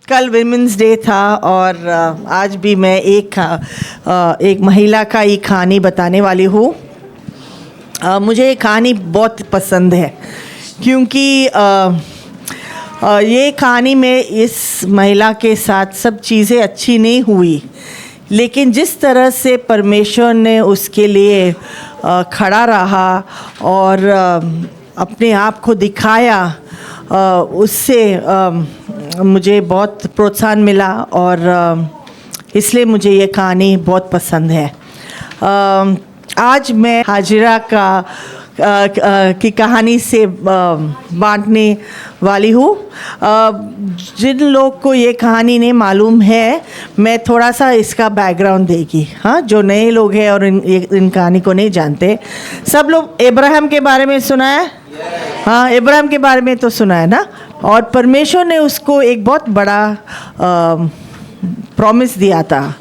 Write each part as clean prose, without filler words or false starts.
कल women's day था और आज भी मैं एक महिला का ही कहानी बताने वाली हूँ। मुझे ये कहानी बहुत पसंद है क्योंकि ये कहानी में इस महिला के साथ सब चीज़ें अच्छी नहीं हुई, लेकिन जिस तरह से परमेश्वर ने उसके लिए खड़ा रहा और अपने आप को दिखाया, उससे मुझे बहुत प्रोत्साहन मिला और इसलिए मुझे ये कहानी बहुत पसंद है। आज मैं हाजिरा की कहानी से बांटने वाली हूँ। जिन लोग को ये कहानी नहीं मालूम है, मैं थोड़ा सा इसका बैकग्राउंड देगी। हाँ, जो नए लोग हैं और इन कहानी को नहीं जानते। सब लोग इब्राहिम के बारे में सुना है? हाँ, इब्राहिम के बारे में तो सुना है ना। और परमेश्वर ने उसको एक बहुत बड़ा प्रॉमिस दिया था,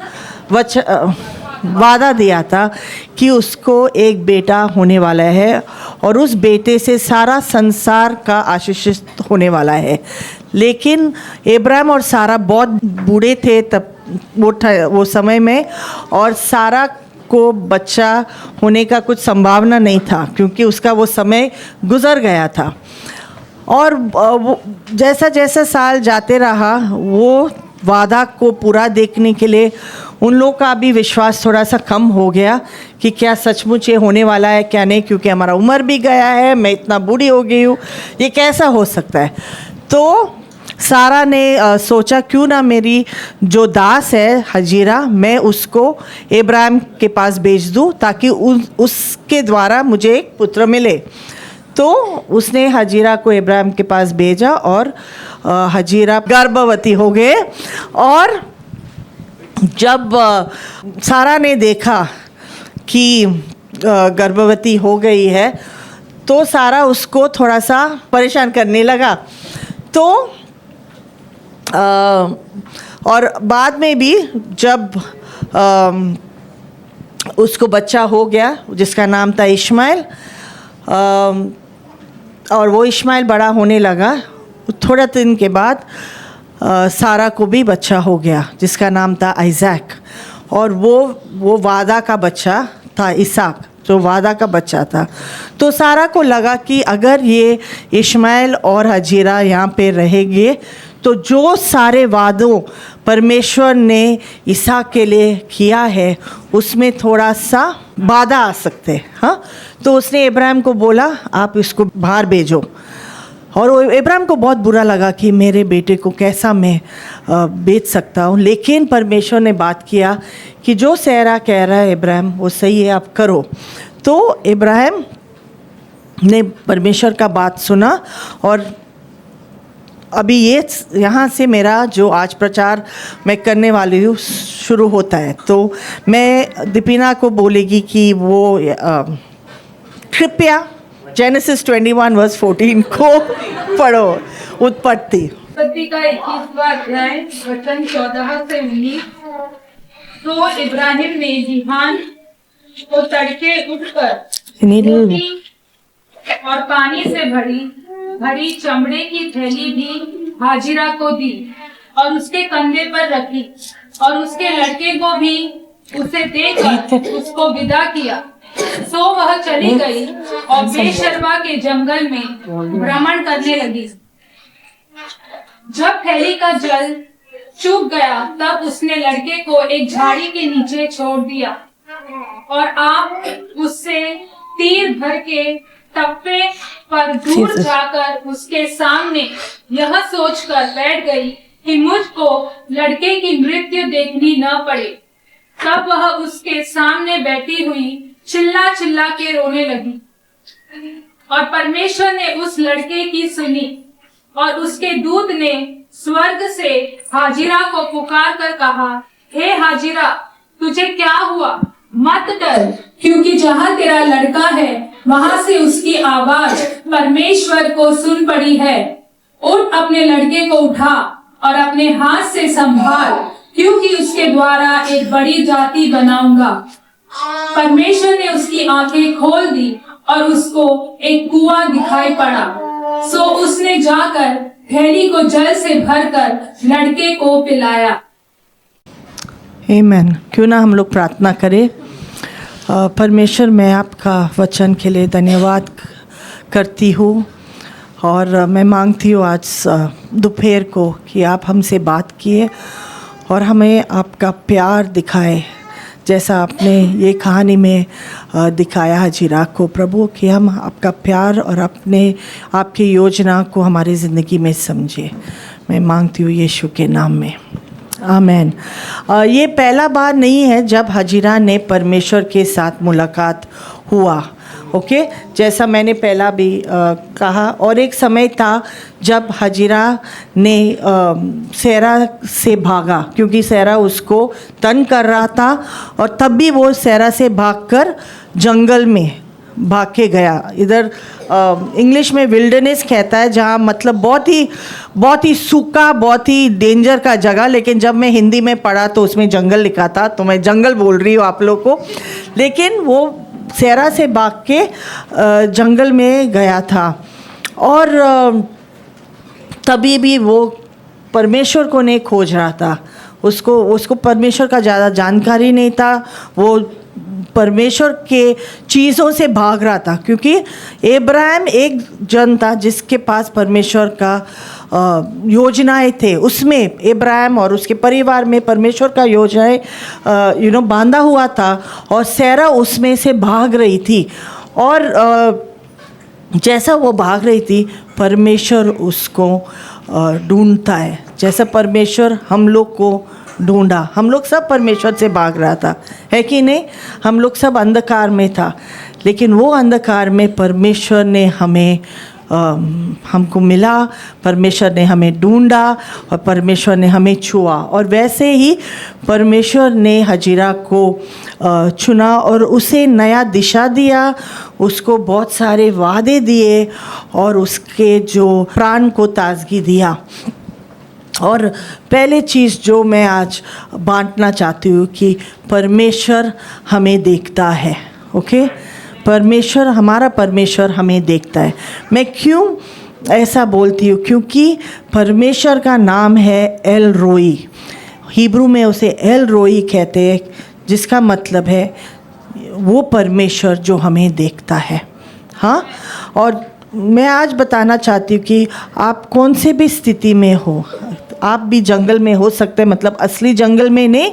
वादा दिया था कि उसको एक बेटा होने वाला है और उस बेटे से सारा संसार का आशीषित होने वाला है। लेकिन इब्राहिम और सारा बहुत बूढ़े थे तब वो समय में, और सारा को बच्चा होने का कुछ संभावना नहीं था क्योंकि उसका वो समय गुजर गया था। और वो जैसा जैसा साल जाते रहा, वो वादा को पूरा देखने के लिए उन लोगों का भी विश्वास थोड़ा सा कम हो गया कि क्या सचमुच ये होने वाला है क्या नहीं, क्योंकि हमारा उम्र भी गया है, मैं इतना बूढ़ी हो गई हूँ, ये कैसा हो सकता है। तो सारा ने सोचा क्यों ना मेरी जो दास है हाजिरा, मैं उसको इब्राहिम के पास भेज दूँ ताकि उसके द्वारा मुझे एक पुत्र मिले। तो उसने हाजिरा को इब्राहिम के पास भेजा और हाजिरा गर्भवती हो गए। और जब सारा ने देखा कि गर्भवती हो गई है तो सारा उसको थोड़ा सा परेशान करने लगा। तो और बाद में भी जब उसको बच्चा हो गया जिसका नाम था इश्माइल, और वो इश्माइल बड़ा होने लगा, थोड़ा दिन के बाद सारा को भी बच्चा हो गया जिसका नाम था आइज़ैक, और वो वादा का बच्चा था, इसाक जो वादा का बच्चा था। तो सारा को लगा कि अगर ये इश्माइल और हाजिरा यहाँ पे रहेंगे तो जो सारे वादों परमेश्वर ने इसाक के लिए किया है उसमें थोड़ा सा बाधा आ सकते हैं। हाँ, तो उसने इब्राहिम को बोला आप इसको बाहर भेजो। और इब्राहिम को बहुत बुरा लगा कि मेरे बेटे को कैसा मैं बेच सकता हूँ, लेकिन परमेश्वर ने बात किया कि जो सेरा कह रहा है इब्राहिम वो सही है, आप करो। तो इब्राहिम ने परमेश्वर का बात सुना और अभी ये यहाँ से मेरा जो आज प्रचार मैं करने वाली हूँ शुरू होता है। तो मैं दीपिना को बोलेगी कि वो कृपया जेनेसिस 21 वर्स 14 को पढ़ो। उत्पत्ति का 21वां अध्याय वचन 14 से 19। तो इब्राहिम ने बिहान को तड़के उठकर रोटी और पानी से भरी चमड़े की थैली भी हाजिरा को दी और उसके कंधे पर रखी और उसके लड़के को भी उसे देकर उसको विदा किया। सो वह चली गई और बेशर्मा के जंगल में भ्रमण करने लगी। जब थैली का जल चूक गया तब उसने लड़के को एक झाड़ी के नीचे छोड़ दिया और आप उससे तीर भर के तप्पे पर दूर जाकर उसके सामने यह सोचकर बैठ गई कि मुझको लड़के की मृत्यु देखनी न पड़े। तब वह उसके सामने बैठी हुई चिल्ला चिल्ला के रोने लगी और परमेश्वर ने उस लड़के की सुनी और उसके दूत ने स्वर्ग से हाजिरा को पुकार कर कहा, हे हाजिरा, तुझे क्या हुआ? मत डर, क्योंकि जहाँ तेरा लड़का है वहाँ से उसकी आवाज परमेश्वर को सुन पड़ी है। उठ, अपने लड़के को उठा और अपने हाथ से संभाल, क्योंकि उसके द्वारा एक बड़ी जाति बनाऊंगा। परमेश्वर ने उसकी आंखें खोल दी और उसको एक कुआं दिखाई पड़ा। सो उसने जाकर थैली को जल से भरकर लड़के को पिलाया। आमीन। क्यों ना हम लोग प्रार्थना करें। परमेश्वर, मैं आपका वचन के लिए धन्यवाद करती हूँ और मैं मांगती हूँ आज दोपहर को कि आप हमसे बात किए और हमें आपका प्यार दिखाए, जैसा आपने ये कहानी में दिखाया हजीरा को प्रभु, कि हम आपका प्यार और आपकी योजना को हमारी ज़िंदगी में समझे। मैं मांगती हूँ यीशु के नाम में, आमीन। ये पहला बार नहीं है जब हजीरा ने परमेश्वर के साथ मुलाकात हुआ, ओके। जैसा मैंने पहला भी कहा, और एक समय था जब हजीरा ने सेरा से भागा क्योंकि सेरा उसको तंग कर रहा था, और तब भी वो सेरा से भागकर जंगल में भाग के गया। इधर इंग्लिश में विल्डरनेस कहता है, जहाँ मतलब बहुत ही सूखा, बहुत ही डेंजर का जगह, लेकिन जब मैं हिंदी में पढ़ा तो उसमें जंगल लिखा था, तो मैं जंगल बोल रही हूँ आप लोग को। लेकिन वो सेरा से भाग के जंगल में गया था, और तभी भी वो परमेश्वर को नहीं खोज रहा था। उसको परमेश्वर का ज़्यादा जानकारी नहीं था। वो परमेश्वर के चीज़ों से भाग रहा था, क्योंकि इब्राहिम एक जन था जिसके पास परमेश्वर का योजनाएं थे। उसमें इब्राहिम और उसके परिवार में परमेश्वर का योजनाएं बांधा हुआ था, और सेरा उसमें से भाग रही थी। और जैसा वो भाग रही थी, परमेश्वर उसको ढूंढता है, जैसा परमेश्वर हम लोग को ढूंढा। हम लोग सब परमेश्वर से भाग रहा था, है कि नहीं? हम लोग सब अंधकार में था, लेकिन वो अंधकार में परमेश्वर ने हमको मिला, परमेश्वर ने हमें ढूंढा और परमेश्वर ने हमें छुआ। और वैसे ही परमेश्वर ने हजीरा को चुना और उसे नया दिशा दिया, उसको बहुत सारे वादे दिए और उसके जो प्राण को ताजगी दिया। और पहले चीज़ जो मैं आज बांटना चाहती हूँ कि परमेश्वर हमें देखता है, ओके। हमारा परमेश्वर हमें देखता है। मैं क्यों ऐसा बोलती हूँ? क्योंकि परमेश्वर का नाम है एल रोई। हिब्रू में उसे एल रोई कहते हैं, जिसका मतलब है वो परमेश्वर जो हमें देखता है। हाँ, और मैं आज बताना चाहती हूँ कि आप कौन से भी स्थिति में हो, आप भी जंगल में हो सकते हैं, मतलब असली जंगल में नहीं,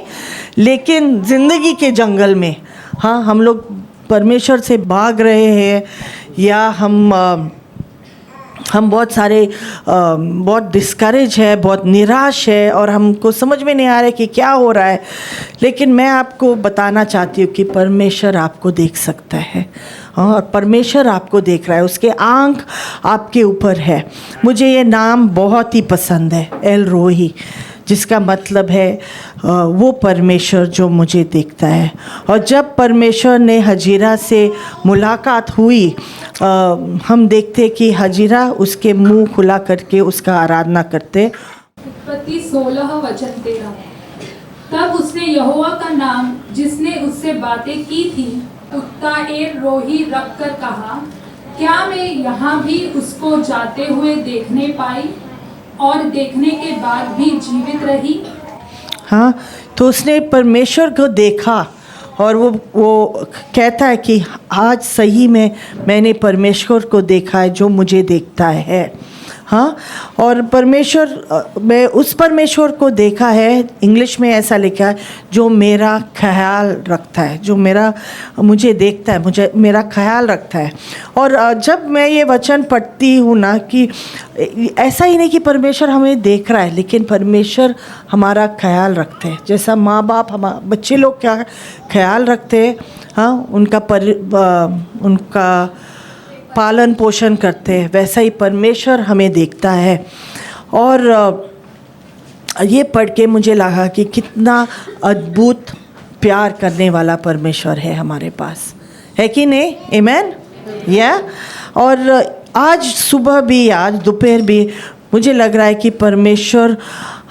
लेकिन ज़िंदगी के जंगल में। हाँ, हम लोग परमेश्वर से भाग रहे हैं, या हम बहुत डिस्करेज है, बहुत निराश है, और हमको समझ में नहीं आ रहा है कि क्या हो रहा है। लेकिन मैं आपको बताना चाहती हूँ कि परमेश्वर आपको देख सकता है, और परमेश्वर आपको देख रहा है, उसके आँख आपके ऊपर है। मुझे ये नाम बहुत ही पसंद है, एल रोही, जिसका मतलब है वो परमेश्वर जो मुझे देखता है। और जब परमेश्वर ने हजीरा से मुलाकात हुई, हम देखते कि हजीरा उसके मुंह खुला करके उसका आराधना करते। उत्पत्ति 16:13। तब उसने यहोवा का नाम जिसने उससे बातें की थी उत्ता एर रोही रख कर कहा, क्या मैं यहाँ भी उसको जाते हुए देखने पाई और देखने के बाद भी जीवित रही? हाँ, तो उसने परमेश्वर को देखा, और वो कहता है कि आज सही में मैंने परमेश्वर को देखा है जो मुझे देखता है। हाँ, और मैं उस परमेश्वर को देखा है, इंग्लिश में ऐसा लिखा है, जो मेरा ख्याल रखता है, जो मुझे देखता है, मेरा ख्याल रखता है। और जब मैं ये वचन पढ़ती हूँ ना, कि ऐसा ही नहीं कि परमेश्वर हमें देख रहा है, लेकिन परमेश्वर हमारा ख्याल रखते हैं। जैसा माँ बाप बच्चे लोग क्या ख्याल रखते हैं, हाँ, उनका पालन पोषण करते हैं, वैसा ही परमेश्वर हमें देखता है। और ये पढ़ के मुझे लगा कि कितना अद्भुत प्यार करने वाला परमेश्वर है हमारे पास, है कि नहीं? आमीन, या। और आज सुबह भी, आज दोपहर भी मुझे लग रहा है कि परमेश्वर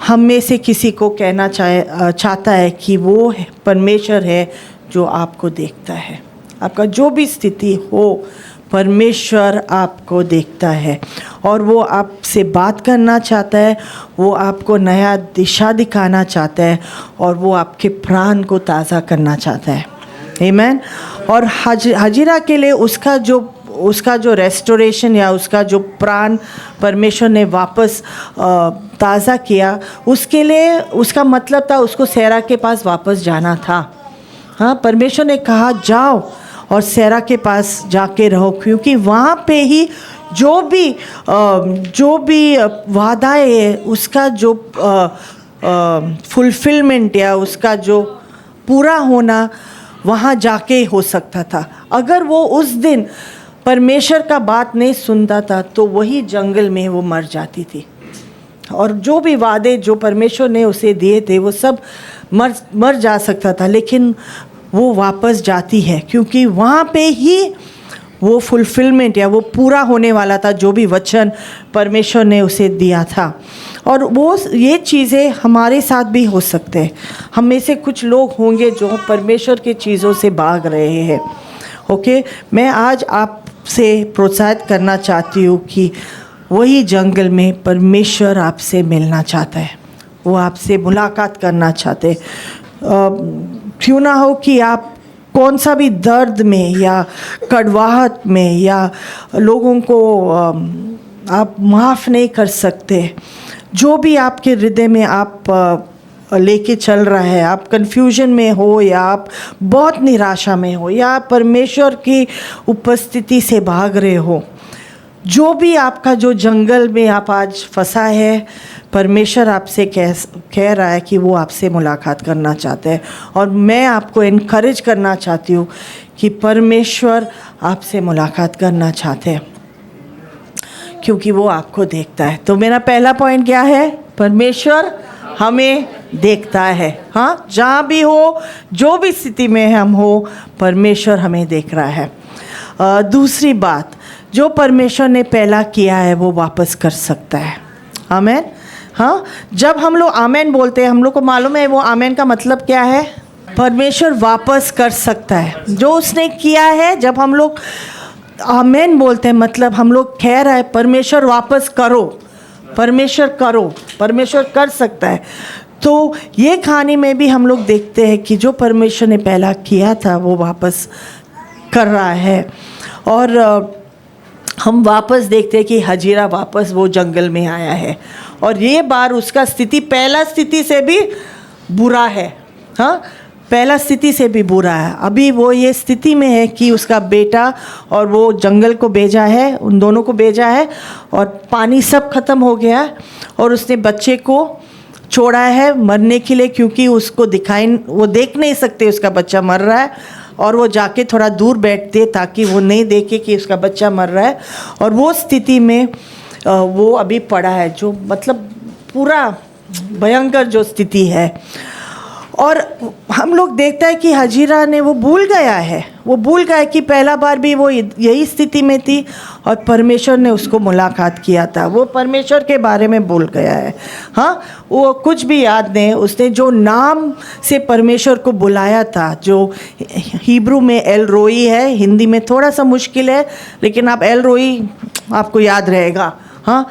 हम में से किसी को कहना चाहता है कि वो परमेश्वर है जो आपको देखता है। आपका जो भी स्थिति हो, परमेश्वर आपको देखता है और वो आपसे बात करना चाहता है, वो आपको नया दिशा दिखाना चाहता है और वो आपके प्राण को ताज़ा करना चाहता है। आमीन। और हजीरा के लिए उसका जो रेस्टोरेशन या उसका जो प्राण परमेश्वर ने वापस ताज़ा किया, उसके लिए उसका मतलब था उसको सेरा के पास वापस जाना था। हाँ, परमेश्वर ने कहा जाओ और सेरा के पास जाके रहो, क्योंकि वहाँ पे ही जो भी वादा है उसका जो फुलफिलमेंट या उसका जो पूरा होना वहाँ जाके हो सकता था। अगर वो उस दिन परमेश्वर का बात नहीं सुनता था तो वही जंगल में वो मर जाती थी और जो भी वादे जो परमेश्वर ने उसे दिए थे वो सब मर जा सकता था, लेकिन वो वापस जाती है क्योंकि वहाँ पे ही वो फुलफिलमेंट या वो पूरा होने वाला था जो भी वचन परमेश्वर ने उसे दिया था। और वो ये चीज़ें हमारे साथ भी हो सकते हैं। हम में से कुछ लोग होंगे जो परमेश्वर की चीज़ों से भाग रहे हैं। ओके, मैं आज आपसे प्रोत्साहित करना चाहती हूँ कि वही जंगल में परमेश्वर आपसे मिलना चाहता है, वो आपसे मुलाकात करना चाहते हैं। क्यों ना हो कि आप कौन सा भी दर्द में या कड़वाहट में या लोगों को आप माफ़ नहीं कर सकते, जो भी आपके हृदय में आप लेके चल रहा है, आप कन्फ्यूजन में हो या आप बहुत निराशा में हो या आप परमेश्वर की उपस्थिति से भाग रहे हो, जो भी आपका जो जंगल में आप आज फंसा है, परमेश्वर आपसे कह रहा है कि वो आपसे मुलाकात करना चाहते हैं। और मैं आपको इनकरेज करना चाहती हूँ कि परमेश्वर आपसे मुलाकात करना चाहते हैं क्योंकि वो आपको देखता है। तो मेरा पहला पॉइंट क्या है? परमेश्वर हमें देखता है। हाँ, जहाँ भी हो, जो भी स्थिति में हम हो, परमेश्वर हमें देख रहा है। दूसरी बात, जो परमेश्वर ने पहला किया है वो वापस कर सकता है। आमीन। हाँ, जब हम लोग आमीन बोलते हैं, हम लोग को मालूम है वो आमीन का मतलब क्या है? परमेश्वर वापस कर सकता है जो उसने किया है। जब हम लोग आमीन बोलते हैं मतलब हम लोग कह रहे हैं परमेश्वर वापस करो, परमेश्वर करो, परमेश्वर कर सकता है। तो ये कहानी में भी हम लोग देखते हैं कि जो परमेश्वर ने पहला किया था वो वापस कर रहा है। और हम वापस देखते हैं कि हजीरा वापस वो जंगल में आया है और ये बार उसका स्थिति पहला स्थिति से भी बुरा है। हाँ, पहला स्थिति से भी बुरा है। अभी वो ये स्थिति में है कि उसका बेटा और वो जंगल को भेजा है, उन दोनों को भेजा है और पानी सब ख़त्म हो गया है और उसने बच्चे को छोड़ा है मरने के लिए, क्योंकि उसको वो देख नहीं सकते उसका बच्चा मर रहा है और वो जाके थोड़ा दूर बैठते ताकि वो नहीं देखे कि उसका बच्चा मर रहा है। और वो स्थिति में वो अभी पड़ा है, जो मतलब पूरा भयंकर जो स्थिति है। और हम लोग देखते हैं कि हजीरा ने वो भूल गया कि पहला बार भी वो यही स्थिति में थी और परमेश्वर ने उसको मुलाकात किया था। वो परमेश्वर के बारे में भूल गया है। हाँ, वो कुछ भी याद नहीं। उसने जो नाम से परमेश्वर को बुलाया था, जो हिब्रू में एल रोई है, हिंदी में थोड़ा सा मुश्किल है, लेकिन आप एल रोई आपको याद रहेगा। हाँ,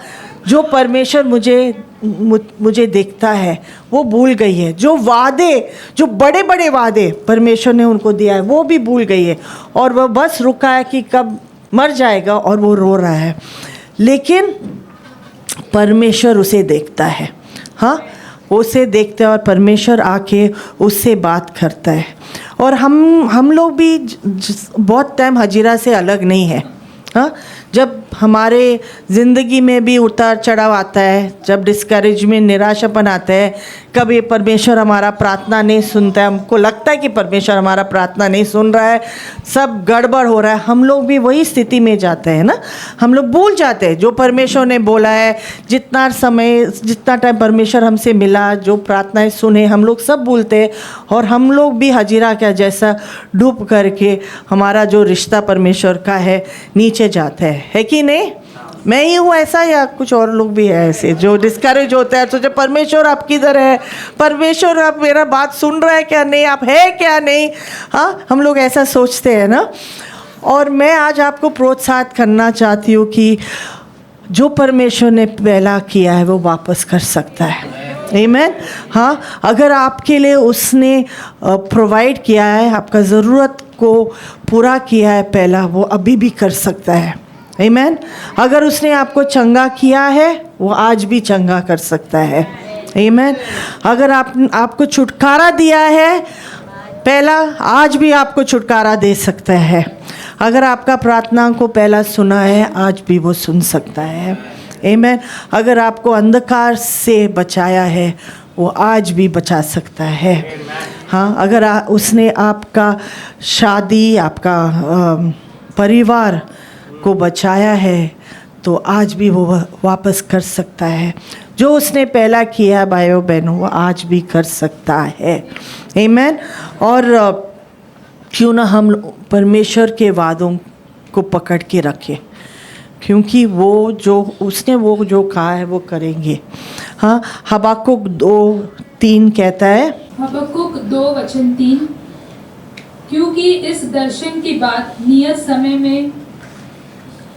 जो परमेश्वर मुझे देखता है वो भूल गई है। जो वादे, जो बड़े बड़े वादे परमेश्वर ने उनको दिया है वो भी भूल गई है और वह बस रुका है कि कब मर जाएगा और वो रो रहा है। लेकिन परमेश्वर उसे देखता है। हाँ, उसे देखता है और परमेश्वर आके उससे बात करता है। और हम लोग भी बहुत टाइम हजीरा से अलग नहीं है। हाँ, जब हमारे ज़िंदगी में भी उतार चढ़ाव आता है, जब डिस्करेजमेंट, निराशापन आता है, कभी परमेश्वर हमारा प्रार्थना नहीं सुनता है, हमको लगता है कि परमेश्वर हमारा प्रार्थना नहीं सुन रहा है, सब गड़बड़ हो रहा है, हम लोग भी वही स्थिति में जाते हैं ना। हम लोग भूल जाते हैं जो परमेश्वर ने बोला है, जितना टाइम परमेश्वर हमसे मिला, जो प्रार्थनाएं सुने, हम लोग सब भूलते हैं और हम लोग भी हजीरा का जैसा डूब करके हमारा जो रिश्ता परमेश्वर का है नीचे जाता है कि नहीं? मैं ही हूँ ऐसा या कुछ और लोग भी हैं ऐसे जो डिस्करेज होता है, सोचे परमेश्वर आप किधर है, परमेश्वर आप मेरा बात सुन रहा है क्या नहीं, आप है क्या नहीं? हाँ, हम लोग ऐसा सोचते हैं ना। और मैं आज आपको प्रोत्साहित करना चाहती हूँ कि जो परमेश्वर ने पहला किया है वो वापस कर सकता है। आमीन। हाँ, अगर आपके लिए उसने प्रोवाइड किया है, आपका ज़रूरत को पूरा किया है पहला, वो अभी भी कर सकता है। आमीन। अगर उसने आपको चंगा किया है वो आज भी चंगा कर सकता है। आमीन। अगर आपको छुटकारा दिया है पहला, आज भी आपको छुटकारा दे सकता है। अगर आपका प्रार्थना को पहला सुना है, आज भी वो सुन सकता है। आमीन। अगर आपको अंधकार से बचाया है वो आज भी बचा सकता है। हाँ, अगर उसने आपका शादी, आपका परिवार को बचाया है तो आज भी वो वापस कर सकता है। जो उसने पहला किया भाइयों बहनों, वो आज भी कर सकता है। आमीन। और क्यों ना हम परमेश्वर के वादों को पकड़ के रखें, क्योंकि वो जो कहा है वो करेंगे। हाँ, हबाकुक 2:3 कहता है, हबक्कुक 2:3, क्योंकि इस दर्शन की बात नियत समय में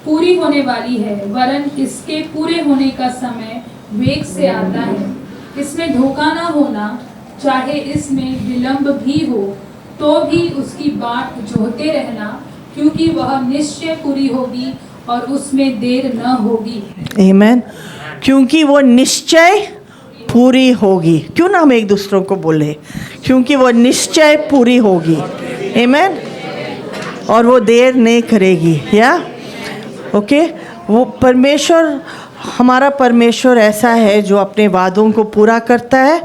पूरी होने वाली है, वरन इसके पूरे होने का समय वेग से आता है। इसमें धोखा न होना, चाहे इसमें विलंब भी हो तो भी उसकी बाट जोहते रहना, क्योंकि वह निश्चय पूरी होगी और उसमें देर न होगी। आमीन। क्योंकि वो निश्चय पूरी होगी। क्यों ना हम एक दूसरों को बोले, क्योंकि वो निश्चय पूरी होगी। आमीन। और वो देर नहीं करेगी। या ओके, वो परमेश्वर, हमारा परमेश्वर ऐसा है जो अपने वादों को पूरा करता है।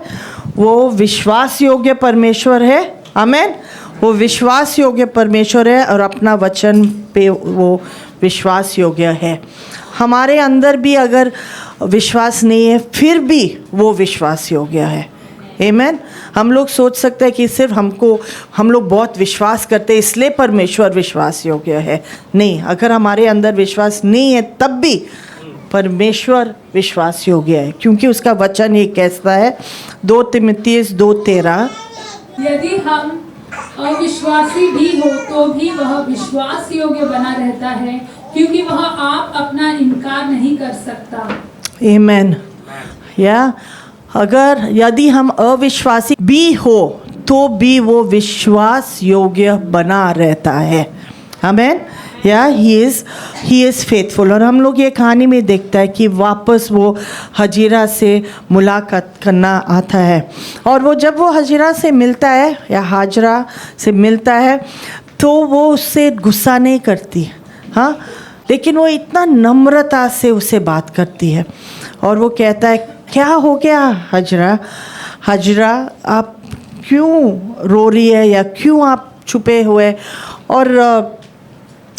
वो विश्वास योग्य परमेश्वर है। आमीन। वो विश्वास योग्य परमेश्वर है और अपना वचन पे वो विश्वास योग्य है। हमारे अंदर भी अगर विश्वास नहीं है फिर भी वो विश्वास योग्य है। आमीन। हम लोग सोच सकते हैं कि सिर्फ हम लोग बहुत विश्वास करते हैं इसलिए परमेश्वर विश्वास योग्य है। नहीं, अगर हमारे अंदर विश्वास नहीं है तब भी परमेश्वर विश्वास योग्य है, क्योंकि उसका वचन ये कहता है 2 तिमुथियुस 2:13, यदि हम अविश्वासी भी हो तो भी वह विश्वास योग्य बना रहता है, क्योंकि वह आप अपना इनकार नहीं कर सकता। आमीन। या अगर यदि हम अविश्वासी भी हो तो भी वो विश्वास योग्य बना रहता है। आमीन। या ही इज़ फेथफुल। और हम लोग ये कहानी में देखता है कि वापस वो हजीरा से मुलाकात करना आता है, और वो जब वो हजीरा से मिलता है या हाजरा से मिलता है तो वो उससे गुस्सा नहीं करती। हाँ, लेकिन वो इतना नम्रता से उससे बात करती है और वो कहता है, क्या हो गया हजरा, आप क्यों रो रही है या क्यों आप छुपे हुए? और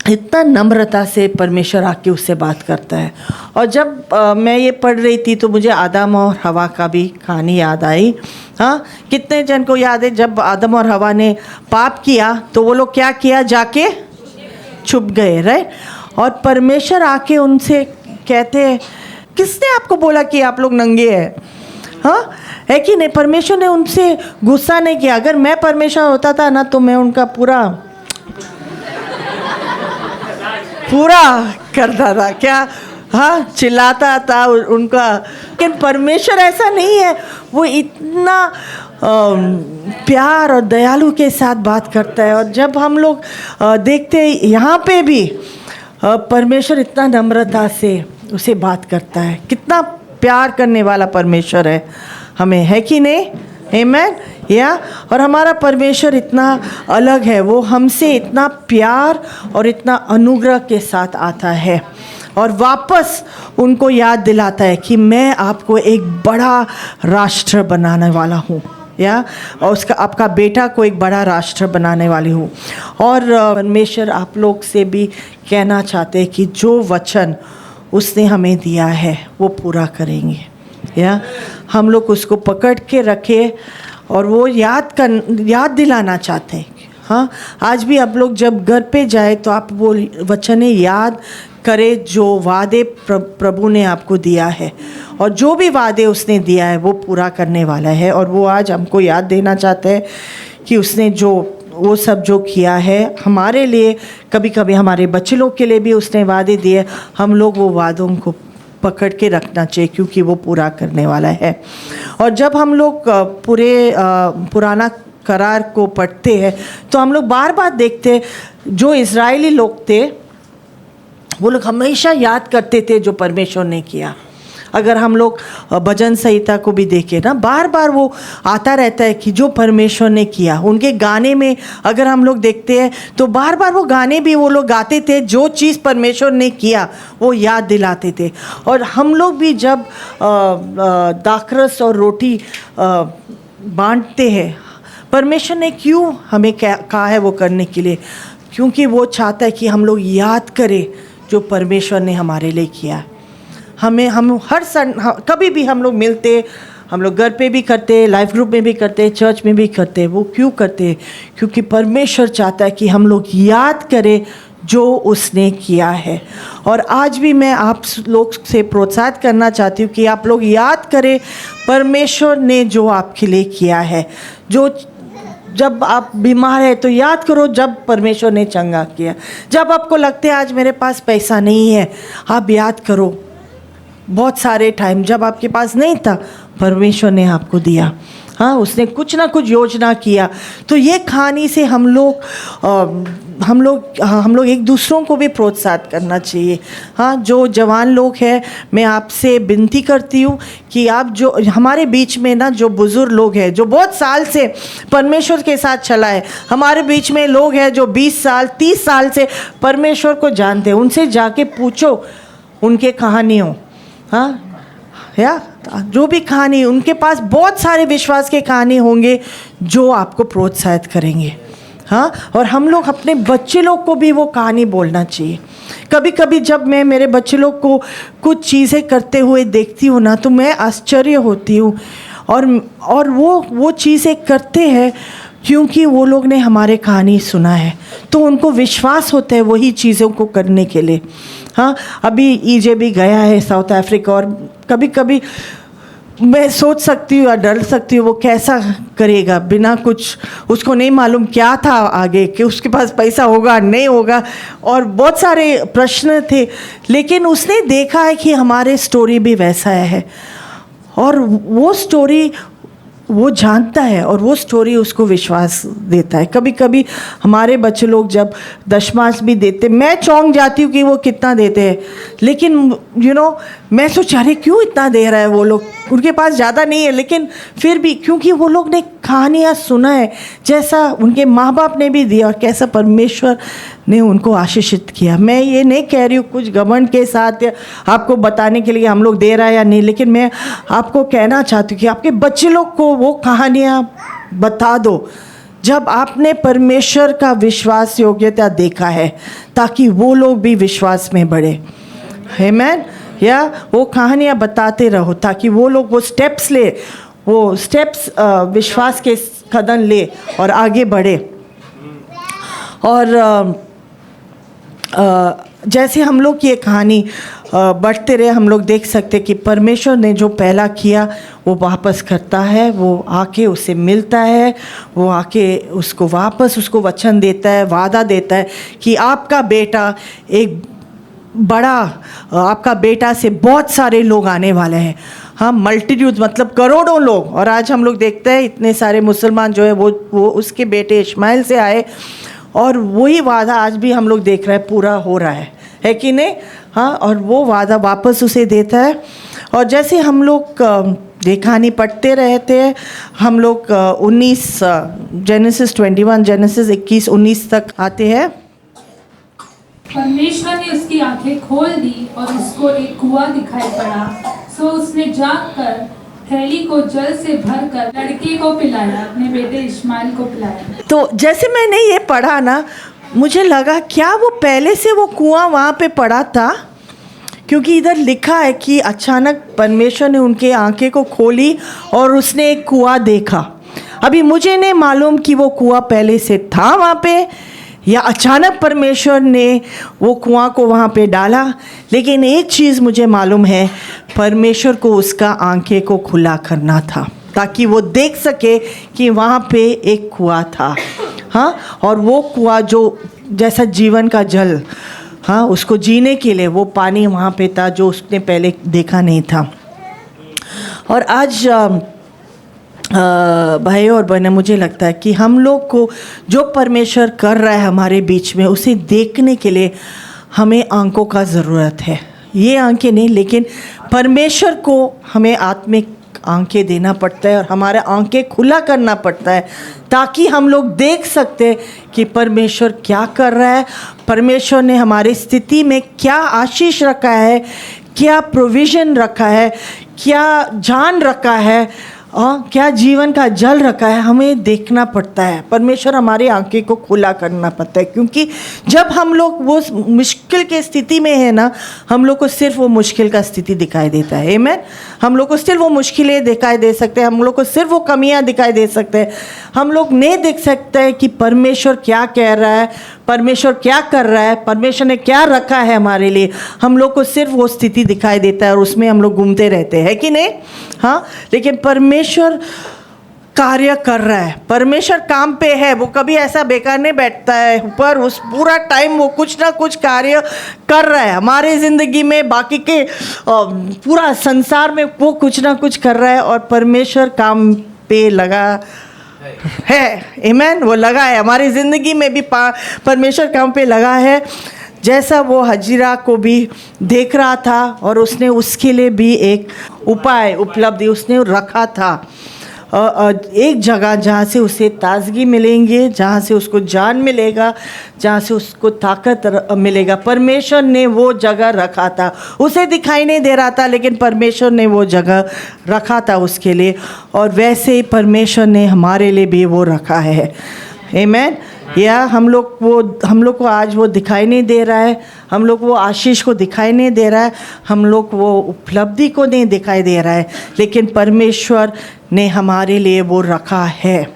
इतना नम्रता से परमेश्वर आके उससे बात करता है। और जब मैं ये पढ़ रही थी तो मुझे आदम और हवा का भी कहानी याद आई। हाँ, कितने जन को याद है जब आदम और हवा ने पाप किया तो वो लोग क्या किया, जाके छुप गए, राइट? और परमेश्वर आके उनसे कहते हैं, किसने आपको बोला कि आप लोग नंगे हैं? हाँ, है कि नहीं? परमेश्वर ने उनसे गुस्सा नहीं किया। अगर मैं परमेश्वर होता था ना तो मैं उनका पूरा करता था, क्या? हाँ, चिल्लाता था उनका। लेकिन परमेश्वर ऐसा नहीं है, वो इतना प्यार और दयालु के साथ बात करता है। और जब हम लोग देखते हैं यहाँ पे भी परमेश्वर इतना नम्रता से उसे बात करता है। कितना प्यार करने वाला परमेश्वर है हमें, है कि नहीं? आमीन। या और हमारा परमेश्वर इतना अलग है, वो हमसे इतना प्यार और इतना अनुग्रह के साथ आता है और वापस उनको याद दिलाता है कि मैं आपको एक बड़ा राष्ट्र बनाने वाला हूँ, या और आपका बेटा को एक बड़ा राष्ट्र बनाने वाली हूँ। और परमेश्वर आप लोग से भी कहना चाहते हैं कि जो वचन उसने हमें दिया है वो पूरा करेंगे। या हम लोग उसको पकड़ के रखें और वो याद दिलाना चाहते हैं। हाँ, आज भी आप लोग जब घर पे जाए तो आप वो वचन याद करें जो वादे प्रभु ने आपको दिया है, और जो भी वादे उसने दिया है वो पूरा करने वाला है। और वो आज हमको याद देना चाहते हैं कि उसने जो वो सब जो किया है हमारे लिए, कभी कभी हमारे बच्चे लोग के लिए भी उसने वादे दिए। हम लोग वो वादों को पकड़ के रखना चाहिए क्योंकि वो पूरा करने वाला है। और जब हम लोग पुराना करार को पढ़ते हैं तो हम लोग बार बार देखते हैं जो इज़राइली लोग थे वो लोग हमेशा याद करते थे जो परमेश्वर ने किया। अगर हम लोग भजन संहिता को भी देखें ना, बार बार वो आता रहता है कि जो परमेश्वर ने किया। उनके गाने में अगर हम लोग देखते हैं तो बार बार वो गाने भी वो लोग गाते थे, जो चीज़ परमेश्वर ने किया वो याद दिलाते थे। और हम लोग भी जब दाखरस और रोटी बांटते हैं, परमेश्वर ने क्यों हमें कहा है वो करने के लिए? क्योंकि वो चाहता है कि हम लोग याद करें जो परमेश्वर ने हमारे लिए किया। हम कभी भी हम लोग मिलते, हम लोग घर पे भी करते, लाइफ ग्रुप में भी करते, चर्च में भी करते। वो क्यों करते? क्योंकि परमेश्वर चाहता है कि हम लोग याद करें जो उसने किया है। और आज भी मैं आप लोग से प्रोत्साहित करना चाहती हूँ कि आप लोग याद करें परमेश्वर ने जो आपके लिए किया है। जब आप बीमार है तो याद करो जब परमेश्वर ने चंगा किया। जब आपको लगता है आज मेरे पास पैसा नहीं है, आप याद करो बहुत सारे टाइम जब आपके पास नहीं था, परमेश्वर ने आपको दिया। हाँ, उसने कुछ ना कुछ योजना किया। तो ये कहानी से हम लोग एक दूसरों को भी प्रोत्साहित करना चाहिए। हाँ, जो जवान लोग हैं, मैं आपसे विनती करती हूँ कि आप जो हमारे बीच में ना जो बुज़ुर्ग लोग हैं, जो बहुत साल से परमेश्वर के साथ चला है, हमारे बीच में लोग हैं जो 20 साल 30 साल से परमेश्वर को जानते हैं, उनसे जाके पूछो उनके कहानियों। हाँ, या जो भी कहानी, उनके पास बहुत सारे विश्वास के कहानी होंगे जो आपको प्रोत्साहित करेंगे। हाँ, और हम लोग अपने बच्चे लोग को भी वो कहानी बोलना चाहिए। कभी कभी जब मैं मेरे बच्चे लोग को कुछ चीज़ें करते हुए देखती हूँ ना, तो मैं आश्चर्य होती हूँ। और वो चीज़ें करते हैं क्योंकि वो लोग ने हमारे कहानी सुना है, तो उनको विश्वास होता है वही चीज़ों को करने के लिए। हाँ, अभी ईजे भी गया है साउथ अफ्रीका, और कभी कभी मैं सोच सकती हूँ या डर सकती हूँ वो कैसा करेगा बिना कुछ, उसको नहीं मालूम क्या था आगे, कि उसके पास पैसा होगा नहीं होगा, और बहुत सारे प्रश्न थे। लेकिन उसने देखा है कि हमारे स्टोरी भी वैसा है, और वो स्टोरी वो जानता है, और वो स्टोरी उसको विश्वास देता है। कभी कभी हमारे बच्चे लोग जब दशमांश भी देते, मैं चौंक जाती हूँ कि वो कितना देते हैं। लेकिन मैं सोच रही क्यों इतना दे रहा है वो लोग, उनके पास ज़्यादा नहीं है, लेकिन फिर भी क्योंकि वो लोग ने कहानियाँ सुना है जैसा उनके माँ बाप ने भी दिया और कैसा परमेश्वर ने उनको आशीषित किया। मैं ये नहीं कह रही हूँ कुछ घमंड के साथ आपको बताने के लिए हम लोग दे रहा है या नहीं, लेकिन मैं आपको कहना चाहती हूँ कि आपके बच्चे लोग को वो कहानियाँ बता दो जब आपने परमेश्वर का विश्वास योग्यता देखा है, ताकि वो लोग भी विश्वास में बढ़े। आमीन। या वो कहानियाँ बताते रहो ताकि वो लोग वो स्टेप्स विश्वास के कदम ले और आगे बढ़े। और जैसे हम लोग की ये कहानी बढ़ते रहे, हम लोग देख सकते कि परमेश्वर ने जो पहला किया वो वापस करता है। वो आके उससे मिलता है, वो आके उसको वापस उसको वचन देता है, वादा देता है कि आपका बेटा आपका बेटा से बहुत सारे लोग आने वाले हैं। हाँ, मल्टीट्यूड मतलब करोड़ों लोग। और आज हम लोग देखते हैं इतने सारे मुसलमान जो है वो उसके बेटे इस्माइल से आए, और वही वादा आज भी हम लोग देख रहे हैं पूरा हो रहा है कि नहीं? हाँ, और वो वादा वापस उसे देता है। और जैसे हम लोग ये कहानी पढ़ते रहते हैं, हम लोग 21 19 तक आते हैं। परमेश्वर ने उसकी आंखें खोल दी और उसको एक कुआं दिखाई पड़ा। सो उसने जाकर थैली को जल से भरकर लड़के को पिलाया, अपने बेटे इस्माइल को पिलाया। तो जैसे मैंने ये पढ़ा ना, मुझे लगा क्या वो पहले से वो कुआं वहाँ पे पड़ा था? क्योंकि इधर लिखा है कि अचानक परमेश्वर ने उनके आंखें को खोली और उसने एक कुआं देखा। अभी मुझे नहीं मालूम कि वो कुआं पहले से था वहाँ पे या अचानक परमेश्वर ने वो कुआं को वहाँ पे डाला, लेकिन एक चीज़ मुझे मालूम है, परमेश्वर को उसका आंखें को खुला करना था ताकि वो देख सके कि वहाँ पे एक कुआं था। हाँ, और वो कुआं जो जैसा जीवन का जल, हाँ, उसको जीने के लिए वो पानी वहाँ पे था जो उसने पहले देखा नहीं था। और आज भाई और बहनें, मुझे लगता है कि हम लोग को जो परमेश्वर कर रहा है हमारे बीच में, उसे देखने के लिए हमें आंखों का ज़रूरत है। ये आंखें नहीं, लेकिन परमेश्वर को हमें आत्मिक आंखें देना पड़ता है और हमारे आंखें खुला करना पड़ता है, ताकि हम लोग देख सकते हैं कि परमेश्वर क्या कर रहा है, परमेश्वर ने हमारी स्थिति में क्या आशीष रखा है, क्या प्रोविज़न रखा है, क्या जान रखा है, क्या जीवन का जल रखा है। हमें देखना पड़ता है, परमेश्वर हमारी आंखें को खुला करना पड़ता है, क्योंकि जब हम लोग वो मुश्किल के स्थिति में है ना, हम लोग को सिर्फ वो मुश्किल का स्थिति दिखाई देता है। आमीन। हम लोग को सिर्फ वो मुश्किलें दिखाई दे सकते हैं, हम लोग को सिर्फ वो कमियां दिखाई दे सकते हैं। हम लोग नहीं देख सकते कि परमेश्वर क्या कह रहा है, परमेश्वर क्या कर रहा है, परमेश्वर ने क्या रखा है हमारे लिए। हम लोग को सिर्फ वो स्थिति दिखाई देता है और उसमें हम लोग घूमते रहते हैं, कि नहीं? हाँ, लेकिन परमेश्वर कार्य कर रहा है, परमेश्वर काम पे है। वो कभी ऐसा बेकार नहीं बैठता है ऊपर, उस पूरा टाइम वो कुछ ना कुछ कार्य कर रहा है हमारे ज़िंदगी में, बाकी के पूरा संसार में वो कुछ ना कुछ कर रहा है। और परमेश्वर काम पे लगा है। आमीन। वो लगा है, हमारी ज़िंदगी में भी परमेश्वर काम पे लगा है। जैसा वो हजीरा को भी देख रहा था और उसने उसके लिए भी एक उपाय उपलब्धि उसने रखा था, एक जगह जहाँ से उसे ताजगी मिलेंगे, जहाँ से उसको जान मिलेगा, जहाँ से उसको ताकत मिलेगा। परमेश्वर ने वो जगह रखा था, उसे दिखाई नहीं दे रहा था, लेकिन परमेश्वर ने वो जगह रखा था उसके लिए। और वैसे ही परमेश्वर ने हमारे लिए भी वो रखा है। आमीन। या हम लोग को आज वो दिखाई नहीं दे रहा है, हम लोग वो आशीष को दिखाई नहीं दे रहा है, हम लोग वो उपलब्धि को नहीं दिखाई दे रहा है, लेकिन परमेश्वर ने हमारे लिए वो रखा है,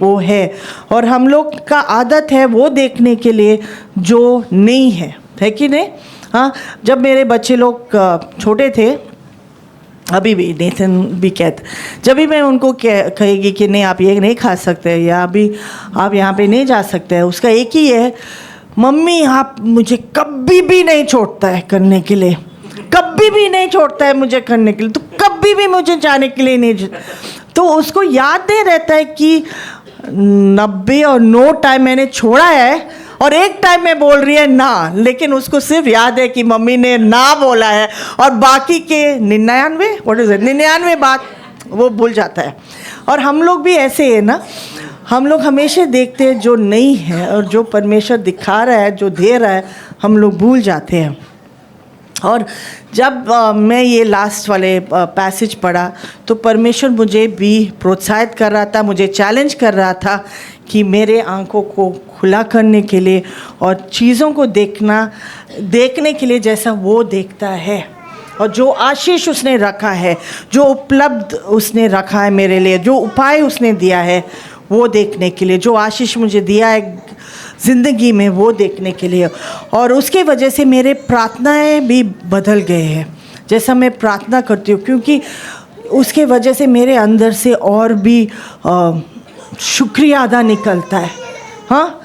वो है। और हम लोग का आदत है वो देखने के लिए जो नहीं है कि नहीं? हाँ, जब मेरे बच्चे लोग छोटे थे, अभी भी नेथन भी कहते, जब भी मैं उनको कहेगी कि नहीं आप ये नहीं खा सकते, या अभी आप यहाँ पे नहीं जा सकते हैं, उसका एक ही है, मम्मी आप मुझे कभी भी नहीं छोड़ता है करने के लिए, कभी भी नहीं छोड़ता है मुझे करने के लिए, तो कभी भी मुझे जाने के लिए नहीं। तो उसको याद नहीं रहता है कि 90 और 9 टाइम मैंने छोड़ा है और एक टाइम में बोल रही है ना, लेकिन उसको सिर्फ याद है कि मम्मी ने ना बोला है, और बाकी के 99 बात वो भूल जाता है। और हम लोग भी ऐसे हैं ना, हम लोग हमेशा देखते हैं जो नहीं है, और जो परमेश्वर दिखा रहा है, जो दे रहा है, हम लोग भूल जाते हैं। और जब मैं ये लास्ट वाले पैसेज पढ़ा, तो परमेश्वर मुझे भी प्रोत्साहित कर रहा था, मुझे चैलेंज कर रहा था कि मेरे आंखों को खुला करने के लिए और चीज़ों को देखने के लिए जैसा वो देखता है, और जो आशीष उसने रखा है, जो उपलब्ध उसने रखा है मेरे लिए, जो उपाय उसने दिया है वो देखने के लिए, जो आशीष मुझे दिया है ज़िंदगी में वो देखने के लिए। और उसके वजह से मेरे प्रार्थनाएं भी बदल गए हैं, जैसा मैं प्रार्थना करती हूँ, क्योंकि उसके वजह से मेरे अंदर से और भी शुक्रिया अदा निकलता है। हाँ,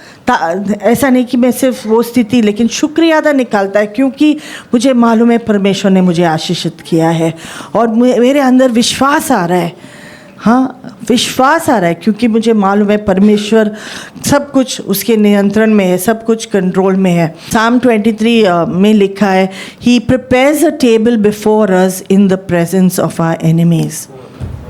ऐसा नहीं कि मैं सिर्फ वो स्थिति, लेकिन शुक्रिया अदा निकलता है, क्योंकि मुझे मालूम है परमेश्वर ने मुझे आशीषित किया है, और मेरे अंदर विश्वास आ रहा है। हाँ, विश्वास आ रहा है, क्योंकि मुझे मालूम है परमेश्वर सब कुछ उसके नियंत्रण में है, सब कुछ कंट्रोल में है। Psalm 23 में लिखा है, He prepares a table before us in the presence of our enemies.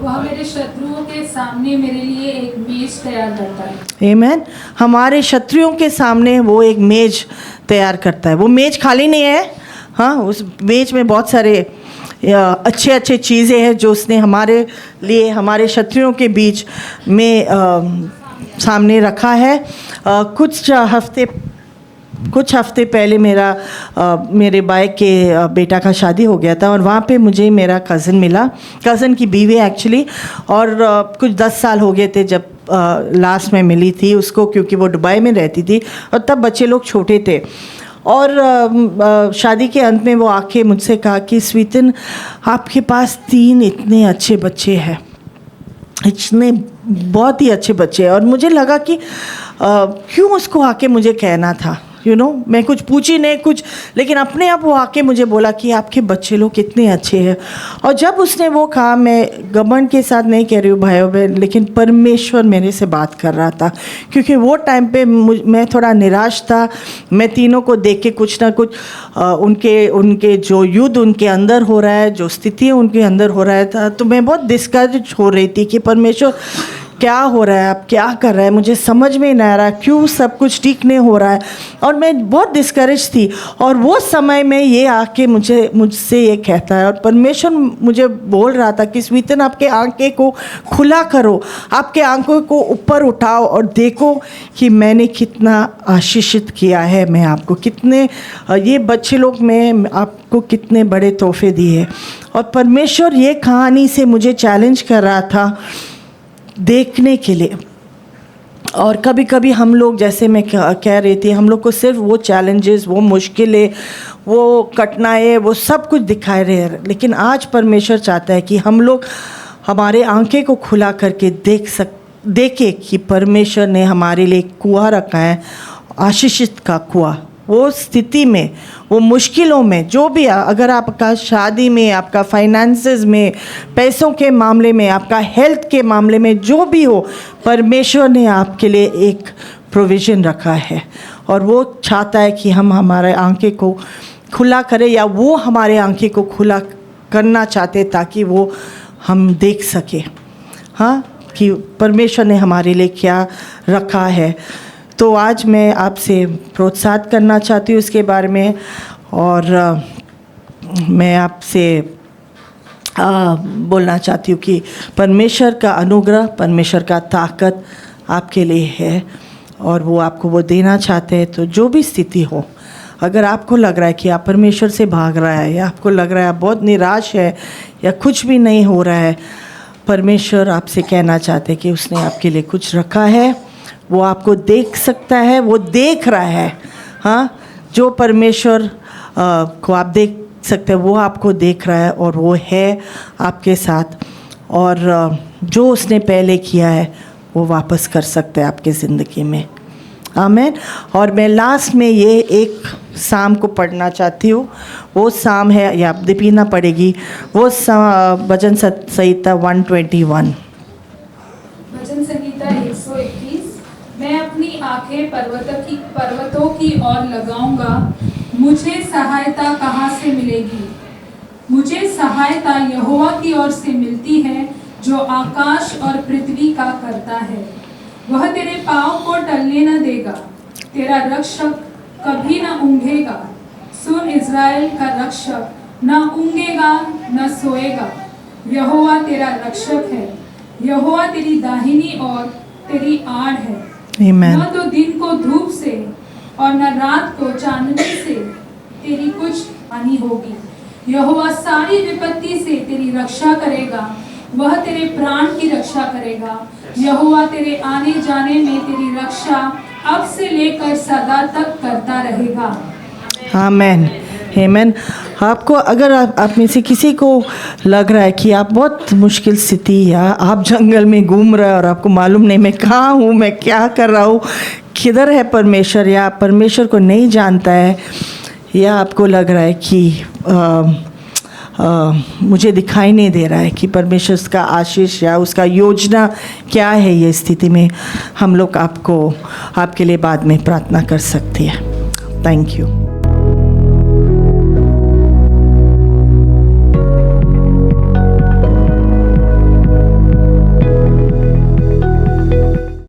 वह मेरे शत्रुओं के सामने मेरे लिए एक मेज तैयार करता है। आमीन। हमारे शत्रुओं के सामने वो एक मेज तैयार करता है। वो मेज खाली नहीं है, हाँ, उस मेज में बहुत सारे अच्छे चीज़ें हैं जो उसने हमारे लिए, हमारे शत्रुओं के बीच में सामने रखा है। कुछ हफ्ते पहले मेरे भाई के बेटा का शादी हो गया था, और वहाँ पे मुझे मेरा कज़न मिला, कज़न की बीवी एक्चुअली, और कुछ 10 साल हो गए थे जब लास्ट में मिली थी उसको, क्योंकि वो दुबई में रहती थी और तब बच्चे लोग छोटे थे। और शादी के अंत में वो आके मुझसे कहा कि स्वीटन, आपके पास 3 इतने अच्छे बच्चे हैं, इतने बहुत ही अच्छे बच्चे हैं। और मुझे लगा कि क्यों उसको आके मुझे कहना था, मैं कुछ पूछी नहीं कुछ, लेकिन अपने आप वो आके मुझे बोला कि आपके बच्चे लोग कितने अच्छे हैं। और जब उसने वो कहा, मैं घमंड के साथ नहीं कह रही हूँ भाइयों बहन, लेकिन परमेश्वर मेरे से बात कर रहा था, क्योंकि वो टाइम पे मैं थोड़ा निराश था। मैं तीनों को देख के कुछ ना कुछ उनके जो युद्ध उनके अंदर हो रहा है, जो स्थिति उनके अंदर हो रहा था, तो मैं बहुत डिस्करेज हो रही थी कि परमेश्वर क्या हो रहा है, आप क्या कर रहे हैं, मुझे समझ में नहीं आ रहा, क्यों सब कुछ ठीक नहीं हो रहा है। और मैं बहुत डिस्करेज थी। और वो समय में ये आके मुझसे ये कहता है, और परमेश्वर मुझे बोल रहा था कि स्वीतन, आपके आंखें को खुला करो, आपके आंखों को ऊपर उठाओ और देखो कि मैंने कितना आशीषित किया है, मैं आपको कितने, ये बच्चे लोग में आपको कितने बड़े तोहफे दिए। और परमेश्वर ये कहानी से मुझे चैलेंज कर रहा था देखने के लिए। और कभी कभी हम लोग, जैसे मैं कह रही थी, हम लोग को सिर्फ वो चैलेंजेस, वो मुश्किलें, वो कठिनाइयाँ, वो सब कुछ दिखाए रहे हैं, लेकिन आज परमेश्वर चाहता है कि हम लोग हमारे आंखें को खुला करके देखे कि परमेश्वर ने हमारे लिए कुआं रखा है, आशीषित का कुआं। वो स्थिति में, वो मुश्किलों में, जो भी, अगर आपका शादी में, आपका फाइनेंसेस में, पैसों के मामले में, आपका हेल्थ के मामले में, जो भी हो, परमेश्वर ने आपके लिए एक प्रोविज़न रखा है। और वो चाहता है कि हम हमारे आंखें को खुला करें, या वो हमारे आंखें को खुला करना चाहते ताकि वो हम देख सके, हाँ, कि परमेश्वर ने हमारे लिए क्या रखा है। तो आज मैं आपसे प्रोत्साहित करना चाहती हूँ इसके बारे में। और मैं आपसे बोलना चाहती हूँ कि परमेश्वर का अनुग्रह, परमेश्वर का ताकत आपके लिए है, और वो आपको वो देना चाहते हैं। तो जो भी स्थिति हो, अगर आपको लग रहा है कि आप परमेश्वर से भाग रहा है, या आपको लग रहा है आप बहुत निराश है, या कुछ भी नहीं हो रहा है, परमेश्वर आपसे कहना चाहते हैं कि उसने आपके लिए कुछ रखा है। वो आपको देख सकता है, वो देख रहा है, हाँ, जो परमेश्वर को आप देख सकते हैं, वो आपको देख रहा है, और वो है आपके साथ। और जो उसने पहले किया है वो वापस कर सकता है आपकी ज़िंदगी में। आमीन। और मैं लास्ट में ये एक साम को पढ़ना चाहती हूँ। वो साम है, या दीपिना पढ़ेगी, वो भजन संहिता 121। भजन संहिता 121। मैं अपनी आंखें पर्वतों की ओर लगाऊंगा, मुझे सहायता कहाँ से मिलेगी। मुझे सहायता यहोवा की ओर से मिलती है, जो आकाश और पृथ्वी का करता है। वह तेरे पाँव को टलने न देगा, तेरा रक्षक कभी न ऊँघेगा। सुन, इज़राइल का रक्षक न ऊँघेगा न सोएगा। यहोवा तेरा रक्षक है, यहोवा तेरी दाहिनी ओर तेरी आड़ है। Amen. न तो दिन को धूप से और न रात को चांदनी से तेरी कुछ हानि होगी। यहोवा सारी विपत्ति से तेरी रक्षा करेगा, वह तेरे प्राण की रक्षा करेगा। यहोवा तेरे आने जाने में तेरी रक्षा अब से लेकर सदा तक करता रहेगा। आमीन, आमीन। आपको, अगर आप में से किसी को लग रहा है कि आप बहुत मुश्किल स्थिति, या आप जंगल में घूम रहे हैं और आपको मालूम नहीं मैं कहाँ हूँ, मैं क्या कर रहा हूँ, किधर है परमेश्वर, या आप परमेश्वर को नहीं जानता है, या आपको लग रहा है कि मुझे दिखाई नहीं दे रहा है कि परमेश्वर का आशीष या उसका योजना क्या है, ये स्थिति में हम लोग आपके लिए बाद में प्रार्थना कर सकते हैं। Thank you.